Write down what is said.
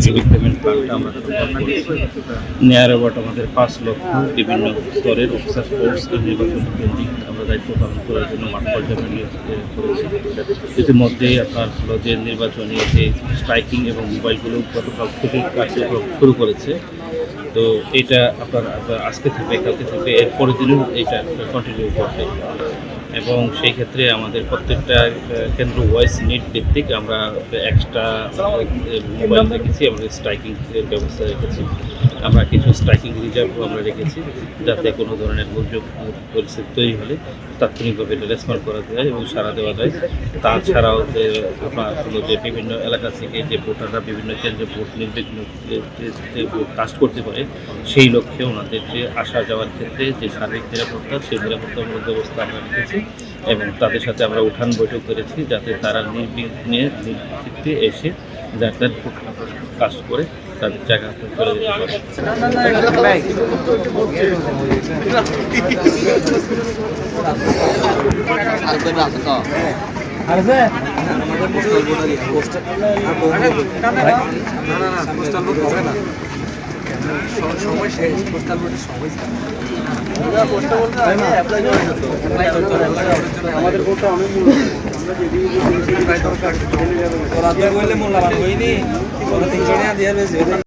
Civic payment প্ল্যানটা আমরা সম্পন্ন করেছি। নেয়ার অ্যাবাউট আমাদের 5 লক্ষ বিভিন্ন স্তরের অফিসার ফোর্স নির্বাচন কেন্দ্রিক আমরা দায়িত্ব পালন করার জন্য মাঠ পর্যায়ে নিয়োগ করেছি। ইতিমধ্যেই আপনার হলো যে নির্বাচনী যে স্ট্রাইকিং এবং মোবাইলগুলো গতকাল থেকে কার্যক্রম শুরু করেছে। তো এটা আপনার আজকে থেকে কালকে থেকে এর পরের দিনও এটা কন্টিনিউ করবে এবং সেই ক্ষেত্রে আমাদের প্রত্যেকটা কেন্দ্র ভয়েস নিড ভিত্তিক আমরা এক্সট্রা মোবাইল রেখেছি, আমাদের স্ট্রাইকিং ব্যবস্থা রেখেছি। আমরা কিছু স্ট্রাইকিং রিজার্ভও আমরা রেখেছি যাতে কোনো ধরনের দুর্যোগ পরিস্থিতি তৈরি হলে তাৎক্ষণিকভাবে এটা রেসপন্ড করা যায় এবং সাড়া দেওয়া যায়। তাছাড়াও যে আপনার হলো যে বিভিন্ন এলাকা থেকে যে ভোটাররা বিভিন্ন কেন্দ্রে ভোট নির্বিঘ্ন ভোট কাস্ট করতে পারে সেই লক্ষ্যে ওনাদের যে আসা যাওয়ার ক্ষেত্রে যে শারীরিক নিরাপত্তা সেই নিরাপত্তামূলক ব্যবস্থা আমরা রেখেছি এবং তাদের সাথে আমরা উঠান বৈঠক করেছি যাতে তারা নির্বিঘ্নে নির্বিঘ্নে এসে যাতে ভোট কাজ করে তাদের জায়গা চলে যেতে পারে। সময় শেষ পোস্টাল ভোটের সময় আমাদের ভোটটা অনেক মূল্যবান। মূল্যবান হয়নি 300 টাকা দিয়ে